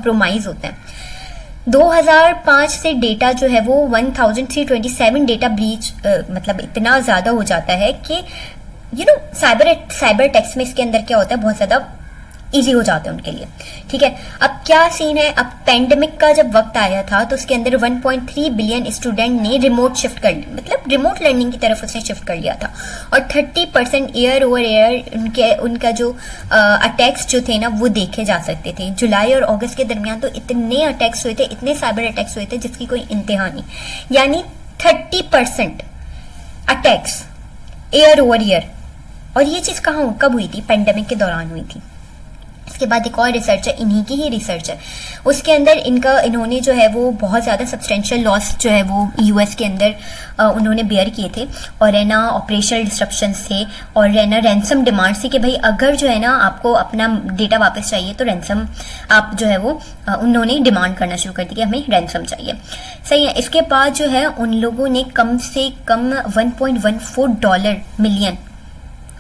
Compromise होते हैं। 2005 से डेटा जो है वो 1327 डेटा ब्रीच मतलब इतना ज़्यादा हो जाता है कि साइबर अटैक्स में इसके अंदर क्या होता है, बहुत ज़्यादा इजी हो जाता है उनके लिए। ठीक है, अब क्या सीन है, अब पेंडेमिक का जब वक्त आया था तो उसके अंदर 1.3 बिलियन स्टूडेंट ने रिमोट शिफ्ट कर लिया, मतलब रिमोट लर्निंग की तरफ उसने शिफ्ट कर लिया था। और 30% ईयर ओवर ईयर उनका जो अटैक्स जो थे ना वो देखे जा सकते थे। जुलाई और अगस्त के दरमियान तो इतने अटैक्स हुए थे, इतने साइबर अटैक्स हुए थे जिसकी कोई इंतहा नहीं, यानी 30% अटैक्स ईयर ओवर ईयर। और ये चीज़ कब हुई थी? पेंडेमिक के दौरान हुई थी। इसके बाद एक और रिसर्च है, इन्हीं की ही रिसर्च है, उसके अंदर इन्होंने जो है वो बहुत ज़्यादा सब्सटेंशियल लॉस जो है वो यूएस के अंदर उन्होंने बेयर किए थे। और है ना ऑपरेशनल डिस्ट्रप्शंस थे, और है ना रैंसम डिमांड थी कि भाई अगर जो है ना आपको अपना डेटा वापस चाहिए तो रैंसम आप जो है वो उन्होंने डिमांड करना शुरू कर दी कि हमें रैंसम चाहिए। सही है। इसके बाद जो है उन लोगों ने कम से कम $1.14 मिलियन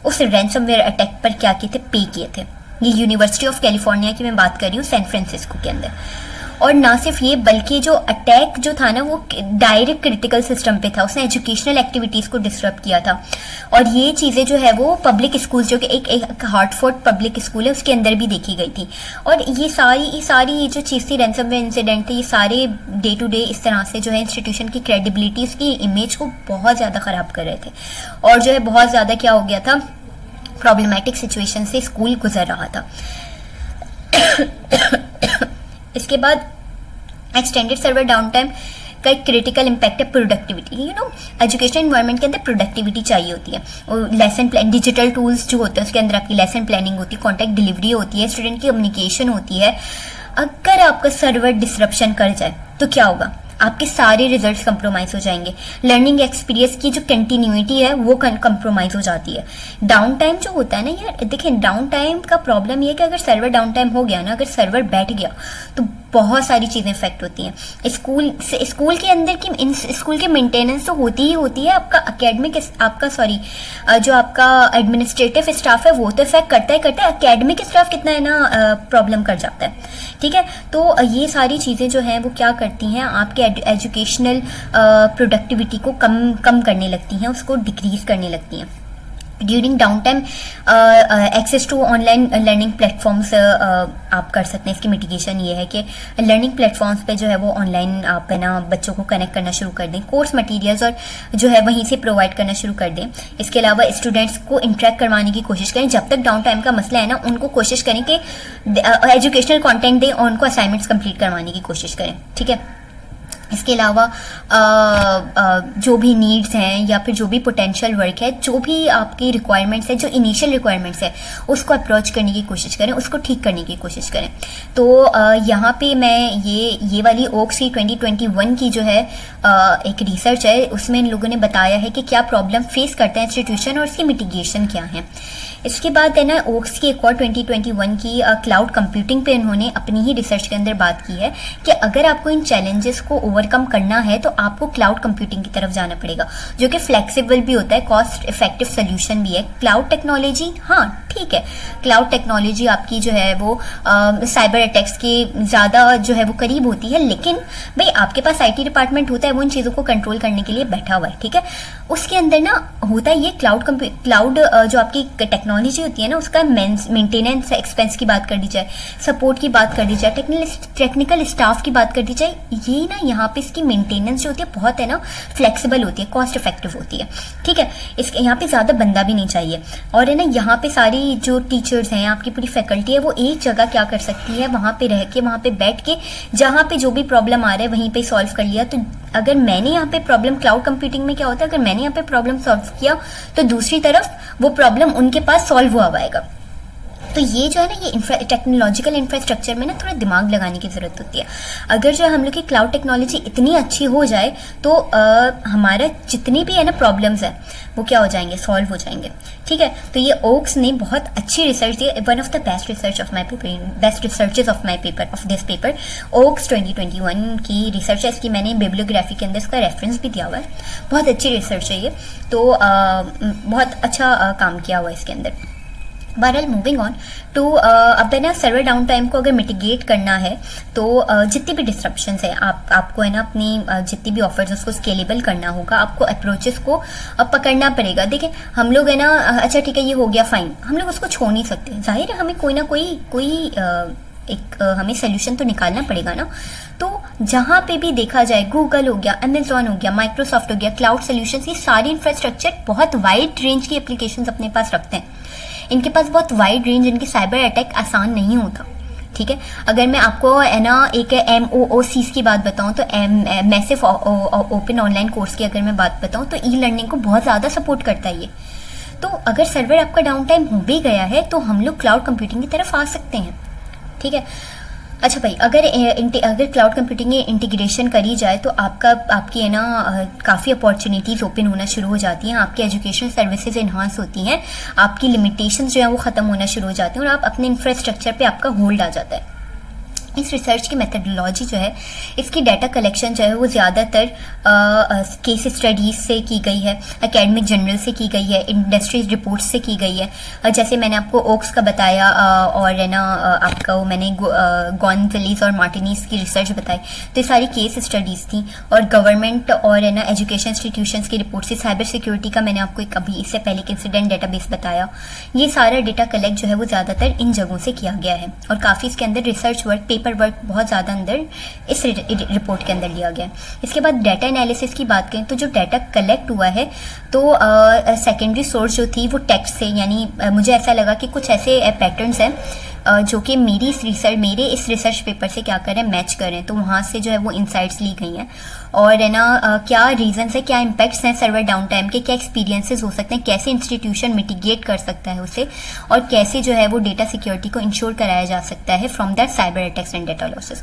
उस रैंसमवेयर अटैक पर क्या किए थे, पे किए थे। ये यूनिवर्सिटी ऑफ कैलिफोर्निया की मैं बात कर रही हूँ, सैन फ्रांसिस्को के अंदर। और ना सिर्फ ये बल्कि जो अटैक जो था ना वो डायरेक्ट क्रिटिकल सिस्टम पे था, उसने एजुकेशनल एक्टिविटीज़ को डिस्टर्ब किया था। और ये चीज़ें जो है वो पब्लिक स्कूल जो कि एक हार्टफोर्ड पब्लिक स्कूल है उसके अंदर भी देखी गई थी। और ये सारी ये जो चीज़ थी, रैंसमवेयर इंसिडेंट थे, ये सारे डे टू डे इस तरह से जो है इंस्टीट्यूशन की क्रेडिबिलिटी, उसकी इमेज को बहुत ज़्यादा ख़राब कर रहे थे। और जो है बहुत ज़्यादा क्या हो गया था, प्रॉब्लमैटिक सिचुएशन से स्कूल गुजर रहा था। इसके बाद एक्सटेंडेड सर्वर डाउन टाइम का एक क्रिटिकल इम्पैक्ट है प्रोडक्टिविटी। एजुकेशन एनवायरनमेंट के अंदर प्रोडक्टिविटी चाहिए होती है, और लेसन प्लान, डिजिटल टूल्स जो होते हैं उसके अंदर आपकी लेसन प्लानिंग होती है, कॉन्टैक्ट डिलीवरी होती है, स्टूडेंट की कम्युनिकेशन होती है। अगर आपका सर्वर डिसरप्शन कर जाए तो क्या होगा, आपके सारे रिजल्ट्स कंप्रोमाइज हो जाएंगे। लर्निंग एक्सपीरियंस की जो कंटिन्यूटी है वो कंप्रोमाइज हो जाती है। डाउन टाइम जो होता है ना यार, देखिए डाउन टाइम का प्रॉब्लम ये है कि अगर सर्वर डाउन टाइम हो गया ना, अगर सर्वर बैठ गया तो बहुत सारी चीज़ें इफेक्ट होती हैं। स्कूल के अंदर की स्कूल की मेंटेनेंस तो होती ही होती है, आपका एकेडमिक जो आपका एडमिनिस्ट्रेटिव स्टाफ है वो तो इफेक्ट करता है, एकेडमिक स्टाफ कितना है ना प्रॉब्लम कर जाता है। ठीक है, तो ये सारी चीज़ें जो हैं वो क्या करती हैं, आपके एजुकेशनल प्रोडक्टिविटी को कम करने लगती हैं, उसको डिक्रीज करने लगती हैं। During down time access to online learning platforms आप कर सकते हैं। इसकी मिटिगेशन ये है कि लर्निंग प्लेटफॉर्म्स पे जो है वो ऑनलाइन आप है ना बच्चों को कनेक्ट करना शुरू कर दें, कोर्स मटेरियल्स और जो है वहीं से प्रोवाइड करना शुरू कर दें। इसके अलावा स्टूडेंट्स को इंटरेक्ट करवाने की कोशिश करें। जब तक डाउन टाइम का मसला है ना, उनको कोशिश करें कि एजुकेशनल कॉन्टेंट दें और उनको असाइनमेंट्स कंप्लीट करवाने की कोशिश करें। ठीक है, इसके अलावा जो भी नीड्स हैं या फिर जो भी पोटेंशियल वर्क है, जो भी आपकी रिक्वायरमेंट्स है, जो इनिशियल रिक्वायरमेंट्स है, उसको अप्रोच करने की कोशिश करें, उसको ठीक करने की कोशिश करें। तो यहाँ पे मैं ये वाली OAKSI 2021 की जो है एक रिसर्च है, उसमें इन लोगों ने बताया है कि क्या प्रॉब्लम फेस करता है इंस्टीट्यूशन और उसकी मिटिगेशन क्या है। इसके बाद है ना OAKS की एक और 2021 की क्लाउड कंप्यूटिंग पे इन्होंने अपनी ही रिसर्च के अंदर बात की है कि अगर आपको इन चैलेंजेस को ओवरकम करना है तो आपको क्लाउड कंप्यूटिंग की तरफ जाना पड़ेगा, जो कि फ्लेक्सिबल भी होता है, कॉस्ट इफेक्टिव सोल्यूशन भी है। क्लाउड टेक्नोलॉजी, हाँ ठीक है, क्लाउड टेक्नोलॉजी आपकी जो है वो साइबर अटैक्स के ज़्यादा जो है वो करीब होती है, लेकिन भाई आपके पास IT डिपार्टमेंट होता है, वो इन चीज़ों को कंट्रोल करने के लिए बैठा हुआ है। ठीक है, उसके अंदर ना होता है ये क्लाउड जो आपकी टेक्नोलॉजी होती है ना, उसका मेंटेनेंस एक्सपेंस की बात कर दी जाए, सपोर्ट की बात कर दी जाए, टेक्निकल स्टाफ की बात कर दी जाए, ये ना यहाँ पे इसकी मेंटेनेंस जो होती है बहुत है ना फ्लेक्सिबल होती है, कॉस्ट इफेक्टिव होती है। ठीक है, इसके यहाँ पे ज़्यादा बंदा भी नहीं चाहिए। और है ना यहाँ पे सारी जो टीचर्स हैं, आपकी पूरी फैकल्टी है, वो एक जगह क्या कर सकती है, वहाँ पे रह के, वहाँ पे बैठ के, जहाँ पे जो भी प्रॉब्लम आ रहा है वहीं पे सॉल्व कर लिया। तो अगर मैंने यहाँ पे प्रॉब्लम, क्लाउड कंप्यूटिंग में क्या होता है, अगर मैंने यहाँ पे प्रॉब्लम सॉल्व किया तो दूसरी तरफ वो प्रॉब्लम उनके पास सॉल्व हुआ आएगा। तो ये जो है ना, ये टेक्नोलॉजिकल इंफ्रास्ट्रक्चर में ना थोड़ा दिमाग लगाने की ज़रूरत होती है। अगर जो हम लोग की क्लाउड टेक्नोलॉजी इतनी अच्छी हो जाए तो हमारा जितनी भी है ना प्रॉब्लम्स है वो क्या हो जाएंगे, सॉल्व हो जाएंगे। ठीक है, तो ये OAKS ने बहुत अच्छी research the, one of the best researches of my paper of this paper OAKS 2021 की रिसर्च है। इसकी मैंने बिब्लियोग्राफी के अंदर इसका रेफरेंस भी दिया हुआ है। बहुत अच्छी रिसर्च है ये, तो बहुत अच्छा काम किया हुआ है इसके अंदर। बहरहाल मूविंग ऑन टू अब है ना सर्वर डाउन टाइम को अगर मिटिगेट करना है तो जितनी भी डिस्ट्रप्शंस है आपको है ना अपनी जितनी भी ऑफर्स उसको स्केलेबल करना होगा, आपको अप्रोचेस को पकड़ना पड़ेगा। देखिए हम लोग है ना अच्छा ठीक है ये हो गया फाइन, हम लोग उसको छोड़ नहीं सकते, जाहिर है हमें कोई ना कोई एक हमें सोल्यूशन तो निकालना पड़ेगा ना। तो जहाँ पे भी देखा जाए गूगल हो गया, अमेजॉन हो गया, माइक्रोसॉफ्ट हो गया, क्लाउड सोल्यूशंस, ये सारी इंफ्रास्ट्रक्चर बहुत वाइड रेंज की एप्लीकेशंस अपने पास रखते हैं। इनके पास बहुत वाइड रेंज, इनकी साइबर अटैक आसान नहीं होता। ठीक है, अगर मैं आपको है ना एक MOOCs की बात बताऊं तो मैसिव ओपन ऑनलाइन कोर्स की अगर मैं बात बताऊं तो ई लर्निंग को बहुत ज़्यादा सपोर्ट करता है ये। तो अगर सर्वर आपका डाउन टाइम हो भी गया है तो हम लोग क्लाउड कंप्यूटिंग की तरफ आ सकते हैं। ठीक है, अच्छा भाई, अगर क्लाउड कंप्यूटिंग में इंटीग्रेशन करी जाए तो आपकी है ना काफ़ी अपॉर्चुनिटीज़ ओपन होना शुरू हो जाती हैं, आपकी एजुकेशन सर्विसेज इन्हांस होती हैं, आपकी लिमिटेशंस जो है वो ख़त्म होना शुरू हो जाती हैं और आप अपने इंफ्रास्ट्रक्चर पे आपका होल्ड आ जाता है। इस रिसर्च की मेथडोलॉजी जो है, इसकी डाटा कलेक्शन जो है वो ज़्यादातर केस स्टडीज़ से की गई है, एकेडमिक जर्नल से की गई है, इंडस्ट्रीज रिपोर्ट्स से की गई है। जैसे मैंने आपको ओक्स का बताया और है ना आपका वो मैंने गॉन्जलीस और मार्टिनीज की रिसर्च बताई, तो ये सारी केस स्टडीज़ थी। और गवर्नमेंट और है ना एजुकेशन इंस्टीट्यूशंस की रिपोर्ट्स थी। साइबर सिक्योरिटी का मैंने आपको एक अभी इससे पहले एक इंसिडेंट डेटाबेस बताया। ये सारा डेटा कलेक्ट जो है वो ज़्यादातर इन जगहों से किया गया है और काफ़ी इसके अंदर रिसर्च वर्क, पेपर वर्क बहुत ज़्यादा अंदर इस रिपोर्ट के अंदर लिया गया है। इसके बाद डाटा एनालिसिस की बात करें तो जो डाटा कलेक्ट हुआ है तो सेकेंडरी सोर्स जो थी वो टेक्स्ट से, यानी मुझे ऐसा लगा कि कुछ ऐसे पैटर्न्स हैं जो कि मेरे इस रिसर्च पेपर से क्या करें मैच करें, तो वहाँ से जो है वो इंसाइट्स ली गई हैं। और है ना क्या रीजंस है, क्या इम्पैक्ट्स हैं सर्वर डाउन टाइम के, क्या एक्सपीरियंसेस हो सकते हैं, कैसे इंस्टीट्यूशन मिटिगेट कर सकता है उसे, और कैसे जो है वो डेटा सिक्योरिटी को इंश्योर कराया जा सकता है from that cyber attacks and data losses.